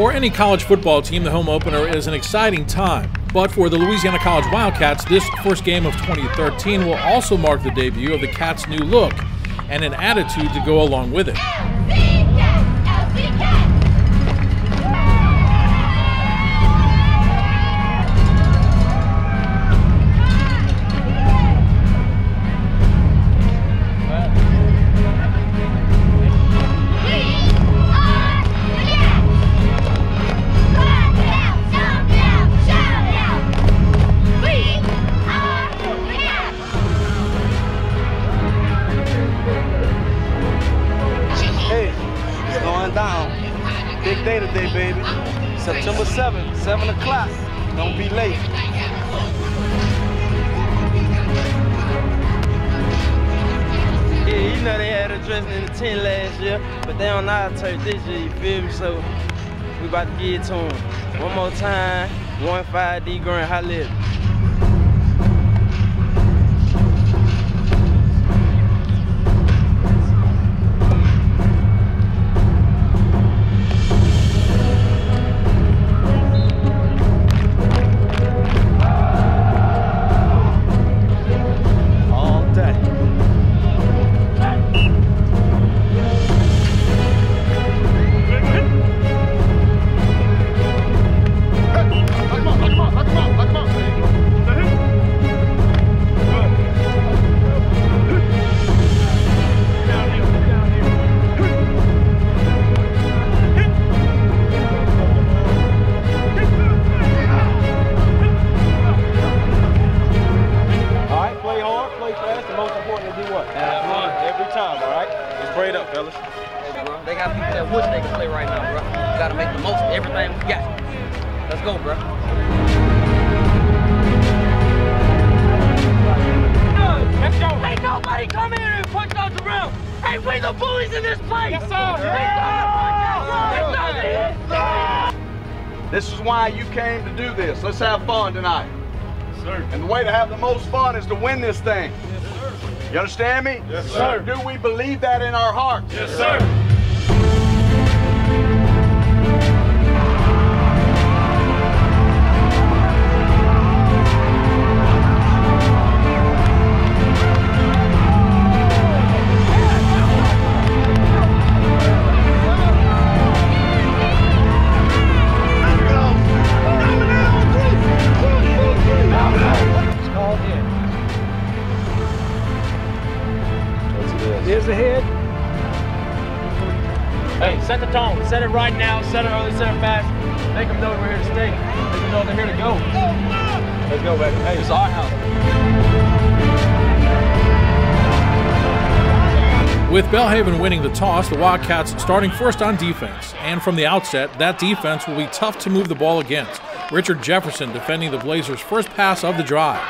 For any college football team, the home opener is an exciting time. But for the Louisiana College Wildcats, this first game of 2013 will also mark the debut of the Cats' new look and an attitude to go along with it. Big day today, baby. September 7th, 7 o'clock. Don't be late. Yeah, you know they had us dressing in the tent last year, but they on our turf this year, you feel me? So we about to get it to them. One more time, 1-5D Grand, holla at me. Every time, all right? Let's braid up, fellas. Hey, bro, they got people that wish they could play right now, bro. We gotta make the most of everything we got. Let's go, bro. Let's go. Ain't nobody come here and punch out the rim. Hey, we the bullies in this place. Yes, sir. This is why you came to do this. Let's have fun tonight. Yes, sir. And the way to have the most fun is to win this thing. You understand me? Yes, sir. Do we believe that in our hearts? Yes, sir. Here's the head. Hey, set the tone. Set it right now. Set it early, set it fast. Make them know we're here to stay. Make them know they're here to go. Let's go, baby. Hey, it's our house. With Belhaven winning the toss, the Wildcats starting first on defense. And from the outset, that defense will be tough to move the ball against. Richard Jefferson defending the Blazers' first pass of the drive.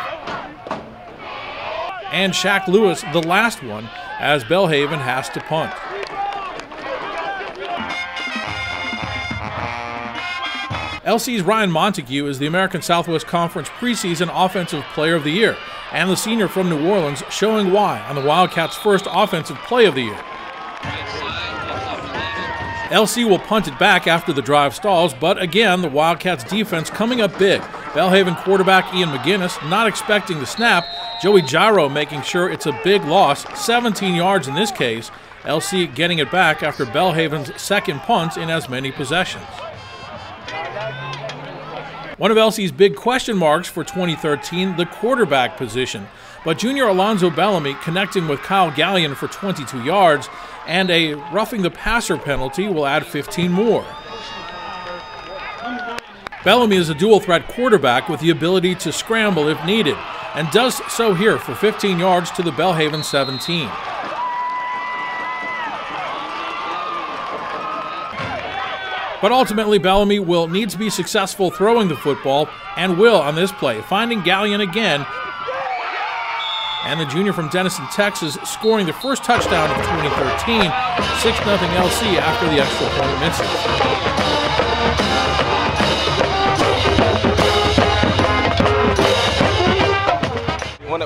And Shaq Lewis, the last one, as Belhaven has to punt. LC's Ryan Montague is the American Southwest Conference preseason Offensive Player of the Year, and the senior from New Orleans showing why on the Wildcats' first Offensive Play of the Year. LC will punt it back after the drive stalls, but again, the Wildcats' defense coming up big. Belhaven quarterback Ian McGinnis not expecting the snap. Joey Gyro making sure it's a big loss, 17 yards in this case. LC getting it back after Belhaven's second punt in as many possessions. One of LC's big question marks for 2013, the quarterback position. But junior Alonzo Bellamy connecting with Kyle Gallion for 22 yards, and a roughing the passer penalty will add 15 more. Bellamy is a dual-threat quarterback with the ability to scramble if needed, and does so here for 15 yards to the Belhaven 17. But ultimately, Bellamy will need to be successful throwing the football, and will on this play, finding Gallion again, and the junior from Denison, Texas, scoring the first touchdown of 2013, 6-0 LC after the extra point misses.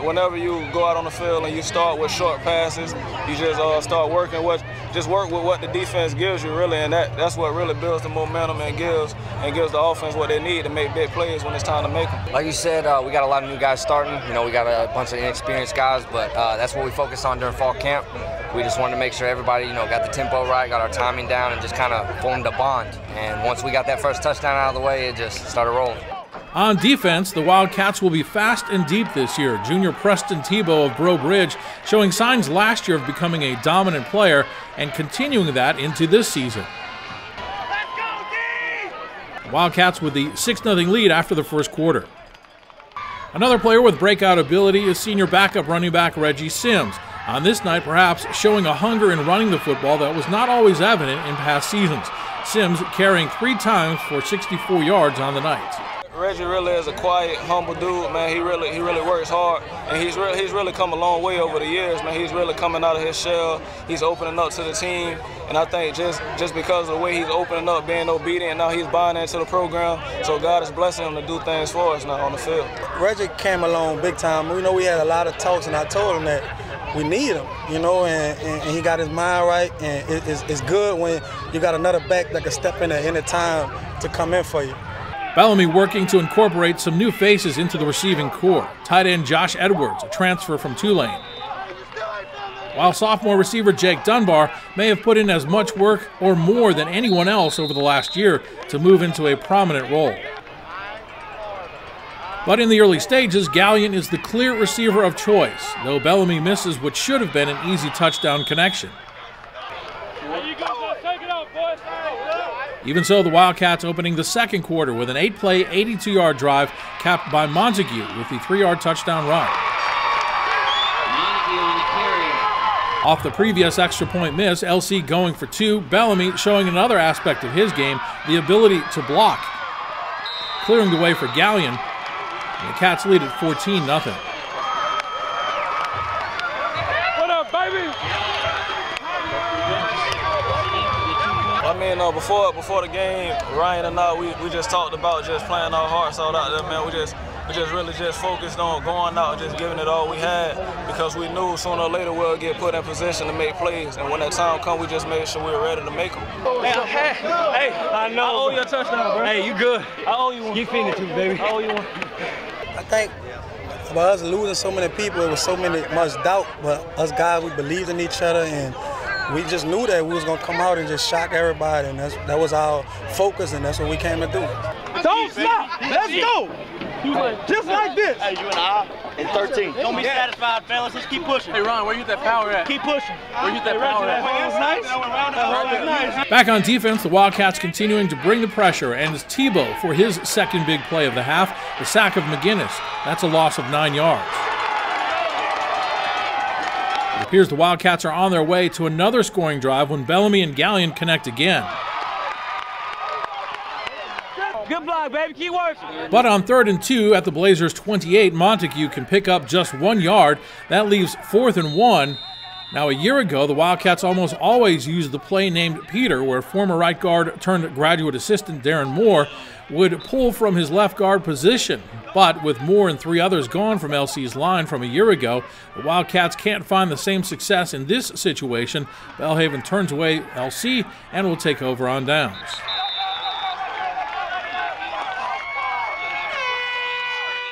whenever you go out on the field and you start with short passes, you just start working work with what the defense gives you, really, and that's what really builds the momentum and gives the offense what they need to make big plays when it's time to make them. Like you said, we got a lot of new guys starting. You know, we got a bunch of inexperienced guys, but that's what we focused on during fall camp. We just wanted to make sure everybody, you know, got the tempo right, got our timing down, and just kind of formed a bond. And once we got that first touchdown out of the way, it just started rolling. On defense, the Wildcats will be fast and deep this year. Junior Preston Tebow of Breaux Bridge showing signs last year of becoming a dominant player and continuing that into this season. Wildcats with the 6-0 lead after the first quarter. Another player with breakout ability is senior backup running back Reggie Sims. On this night, perhaps showing a hunger in running the football that was not always evident in past seasons. Sims carrying 3 times for 64 yards on the night. Reggie really is a quiet, humble dude, man. He really works hard, and he's really come a long way over the years, man. He's really coming out of his shell. He's opening up to the team, and I think just because of the way he's opening up, being obedient, now he's buying into the program. So God is blessing him to do things for us now on the field. Reggie came along big time. We know we had a lot of talks, and I told him that we need him, you know, and he got his mind right, and it's good when you got another back that can step in at any time to come in for you. Bellamy working to incorporate some new faces into the receiving corps. Tight end Josh Edwards, a transfer from Tulane. While sophomore receiver Jake Dunbar may have put in as much work or more than anyone else over the last year to move into a prominent role. But in the early stages, Gallion is the clear receiver of choice, though Bellamy misses what should have been an easy touchdown connection. Even so, the Wildcats opening the second quarter with an 8-play, 82-yard drive capped by Montague with the 3-yard touchdown run. Off the previous extra point miss, LC going for 2, Bellamy showing another aspect of his game, the ability to block. Clearing the way for Gallion, and the Cats lead at 14-0. What up, baby? I mean, before the game, Ryan and I, we just talked about just playing our hearts out there, man. We just really focused on going out and just giving it all we had, because we knew sooner or later we'll get put in position to make plays. And when that time comes, we just made sure we were ready to make them. Hey, I know. I owe you a touchdown, bro. Hey, you good. I owe you one. You feeding it to me, baby. I owe you one. I think by us losing so many people, it was so much doubt, but us guys, we believed in each other, and we just knew that we was gonna come out and just shock everybody, and that was our focus, and that's what we came to do. Don't stop. Let's go. Just like this. Hey, you and I in 13. Don't be satisfied, fellas. Just keep pushing. Hey, Ron, where you get that power at? Keep pushing. Where you get that power at? That was nice. Back on defense, the Wildcats continuing to bring the pressure, and it's Tebow for his second big play of the half, the sack of McGinnis. That's a loss of 9 yards. It appears the Wildcats are on their way to another scoring drive when Bellamy and Gallion connect again. Good block, baby. Keep working. But on 3rd and 2 at the Blazers' 28, Montague can pick up just 1 yard. That leaves 4th and 1. Now, a year ago, the Wildcats almost always used the play named Peter, where former right guard turned graduate assistant Darren Moore would pull from his left guard position. But with Moore and 3 others gone from LC's line from a year ago, the Wildcats can't find the same success in this situation. Belhaven turns away LC and will take over on downs.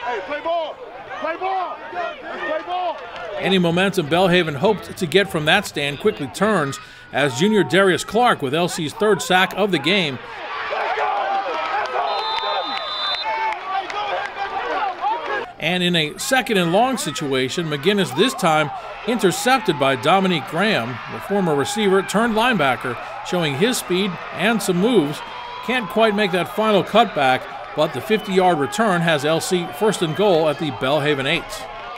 Hey, play ball! Play ball! Play ball! Any momentum Belhaven hoped to get from that stand quickly turns as junior Darius Clark with LC's 3rd sack of the game. And in a 2nd and long situation, McGinnis this time intercepted by Dominique Graham, the former receiver turned linebacker, showing his speed and some moves. Can't quite make that final cutback, but the 50-yard return has LC 1st and goal at the Belhaven 8.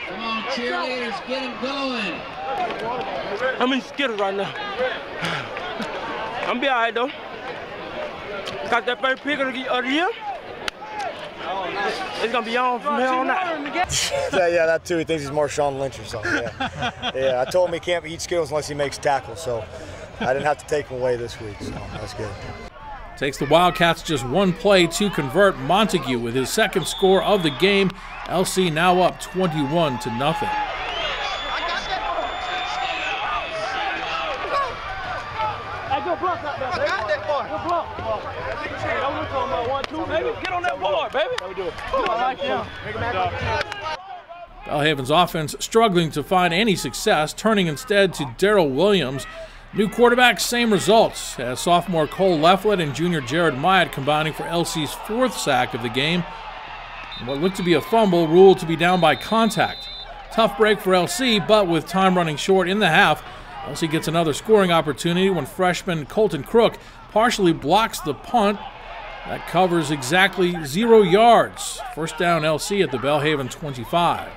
Come on, cheerleaders, get him going. I'm in skittles right now. I'm be all right, though. Got that first pick of the year. It's going to be on from here on out. Yeah, that too. He thinks he's Marshawn Lynch or something. Yeah, I told him he can't eat Skittles unless he makes tackles, so I didn't have to take him away this week, so that's good. Takes the Wildcats just one play to convert. Montague with his second score of the game. LC now up 21-0. Good block out there, baby. Got that boy. Good block. Hey, don't look on that 1-2, baby. Get on that board, baby. How we do it? I like him. Belhaven's offense struggling to find any success, turning instead to Darrell Williams. New quarterback, same results, as sophomore Cole Lefflett and junior Jared Myatt combining for LC's fourth sack of the game. And what looked to be a fumble ruled to be down by contact. Tough break for LC, but with time running short in the half, LC gets another scoring opportunity when freshman Colton Crook partially blocks the punt. That covers exactly 0 yards. First down LC at the Belhaven 25.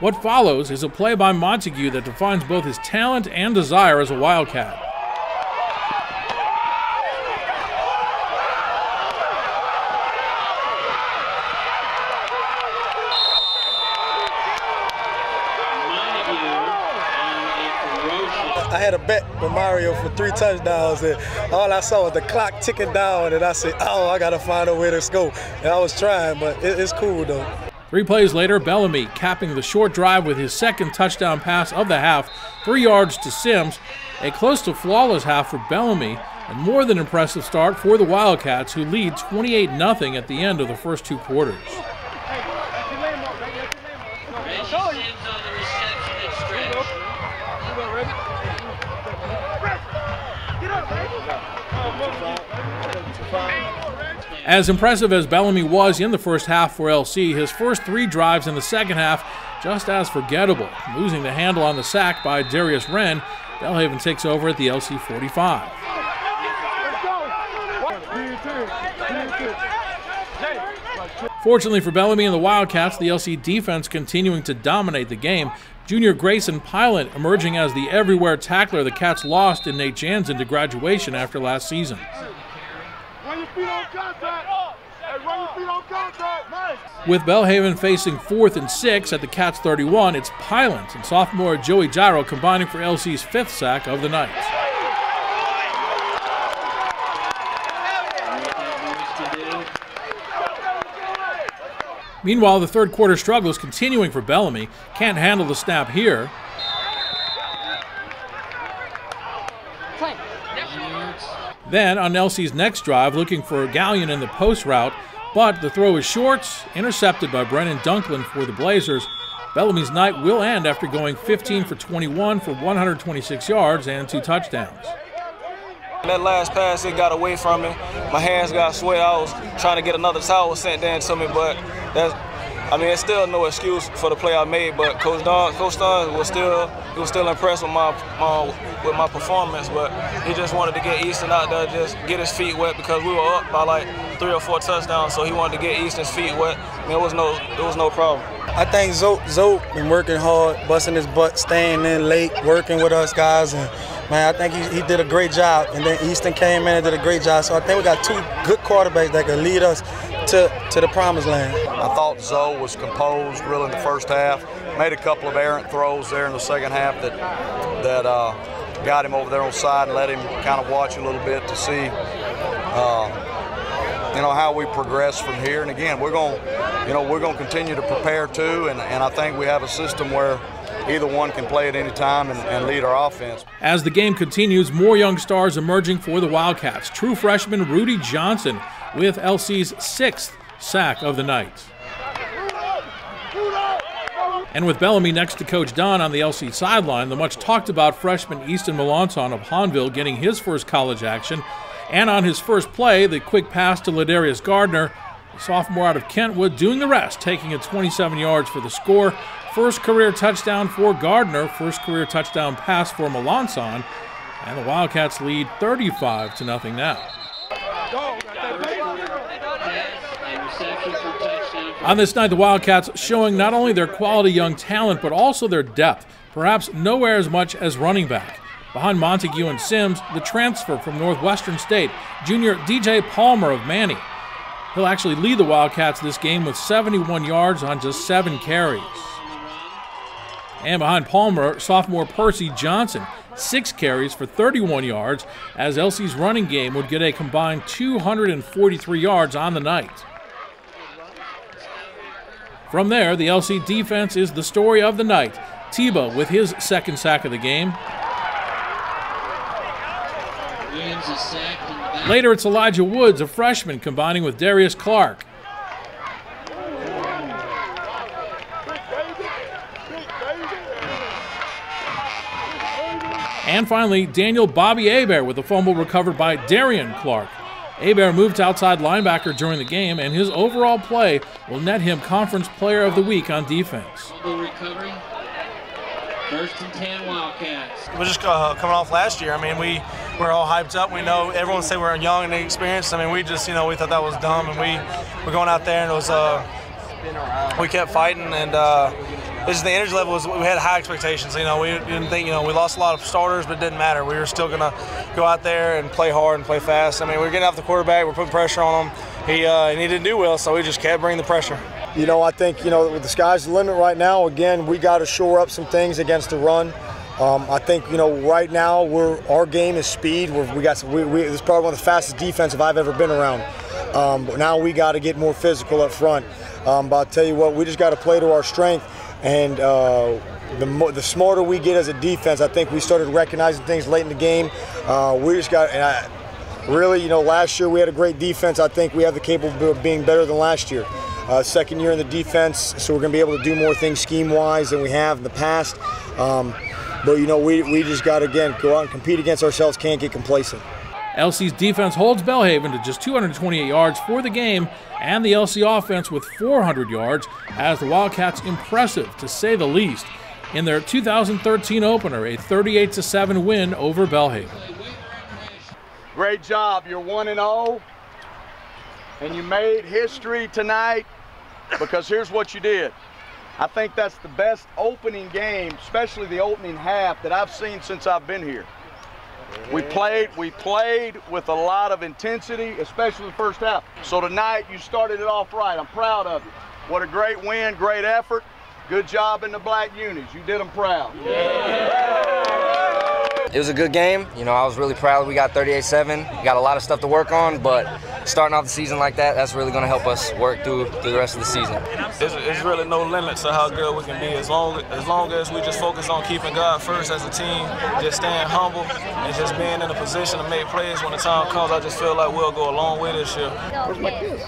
What follows is a play by Montague that defines both his talent and desire as a Wildcat. I had a bet with Mario for 3 touchdowns, and all I saw was the clock ticking down, and I said, oh, I got to find a way to score. And I was trying, but it's cool, though. 3 plays later, Bellamy capping the short drive with his second touchdown pass of the half, 3 yards to Sims. A close to flawless half for Bellamy, and more than impressive start for the Wildcats, who lead 28-0 at the end of the first 2 quarters. As impressive as Bellamy was in the first half for LC, his first 3 drives in the second half just as forgettable. Losing the handle on the sack by Darius Wren, Belhaven takes over at the LC 45. Fortunately for Bellamy and the Wildcats, the LC defense continuing to dominate the game. Junior Grayson Pilot emerging as the everywhere tackler the Cats lost in Nate Jansen to graduation after last season. With Belhaven facing 4th and 6 at the Cats 31, it's Pilot and sophomore Joey Gyro combining for LC's 5th sack of the night. Meanwhile, the third quarter struggles continuing for Bellamy. Can't handle the snap here. Then on LC's next drive, looking for Gallion in the post route, but the throw is short, intercepted by Brennan Dunklin for the Blazers. Bellamy's night will end after going 15 for 21 for 126 yards and 2 touchdowns. That last pass, it got away from me. My hands got sweat. I was trying to get another towel sent down to me, but it's still no excuse for the play I made. But Coach Dunn was still impressed with my performance. But he just wanted to get Easton out there, just get his feet wet because we were up by like 3 or 4 touchdowns. So he wanted to get Easton's feet wet. It was no problem. I think Zoe been working hard, busting his butt, staying in late, working with us guys, and man, I think he did a great job. And then Easton came in and did a great job. So I think we got 2 good quarterbacks that can lead us to the promised land. I thought Zoe was composed really in the first half. Made a couple of errant throws there in the second half that got him over there on the side and let him kind of watch a little bit to see how we progress from here. And again, we're going to continue to prepare too. And I think we have a system where either one can play at any time and lead our offense. As the game continues, more young stars emerging for the Wildcats. True freshman Rudy Johnson with LC's 6th sack of the night. And with Bellamy next to Coach Don on the LC sideline, the much talked about freshman Easton Melanton of Hahnville getting his first college action. And on his first play, the quick pass to Ladarius Gardner, the sophomore out of Kentwood, doing the rest, taking it 27 yards for the score. First career touchdown for Gardner, first career touchdown pass for Melanson, and the Wildcats lead 35-0 now. On this night, the Wildcats showing not only their quality young talent, but also their depth, perhaps nowhere as much as running back. Behind Montague and Sims, the transfer from Northwestern State, junior DJ Palmer of Manny. He'll actually lead the Wildcats this game with 71 yards on just 7 carries. And behind Palmer, sophomore Percy Johnson, 6 carries for 31 yards, as LC's running game would get a combined 243 yards on the night. From there, the LC defense is the story of the night. Tebow with his 2nd sack of the game. Later, it's Elijah Woods, a freshman, combining with Darius Clark. And finally, Daniel Bobby Hebert with a fumble recovered by Darian Clark. Hebert moved to outside linebacker during the game, and his overall play will net him Conference Player of the Week on defense. Recovery. 1st and 10 Wildcats. We're just coming off last year. I mean, we're all hyped up. We know everyone say we're young and inexperienced. I mean, we just, we thought that was dumb, and we were going out there, and it was we kept fighting, and this is the energy level. We had high expectations. We didn't think, we lost a lot of starters, but it didn't matter. We were still gonna go out there and play hard and play fast. I mean, we're getting off the quarterback. We're putting pressure on him. And he didn't do well, so we just kept bringing the pressure. I think, the sky's the limit right now. Again, we got to shore up some things against the run. I think, right now our game is speed. This is probably one of the fastest defensive I've ever been around. But now we got to get more physical up front. But I'll tell you what, we just got to play to our strength. And the smarter we get as a defense, I think we started recognizing things late in the game. We just got, really, last year we had a great defense. I think we have the capability of being better than last year. 2nd year in the defense, so we're going to be able to do more things scheme-wise than we have in the past. But, we just got to, again, go out and compete against ourselves, can't get complacent. LC's defense holds Belhaven to just 228 yards for the game, and the LC offense with 400 yards, as the Wildcats impressive, to say the least, in their 2013 opener, a 38-7 win over Belhaven. Great job. You're 1-0, and you made history tonight because here's what you did. I think that's the best opening game, especially the opening half, that I've seen since I've been here. We played with a lot of intensity, especially the first half. So tonight you started it off right. I'm proud of you. What a great win, great effort. Good job in the black unis. You did them proud. It was a good game. I was really proud we got 38-7. We got a lot of stuff to work on, but starting off the season like that, that's really going to help us work through the rest of the season. There's really no limits to how good we can be as long as we just focus on keeping God first as a team, just staying humble and just being in a position to make plays when the time comes. I just feel like we'll go a long way this year. Where's my kids?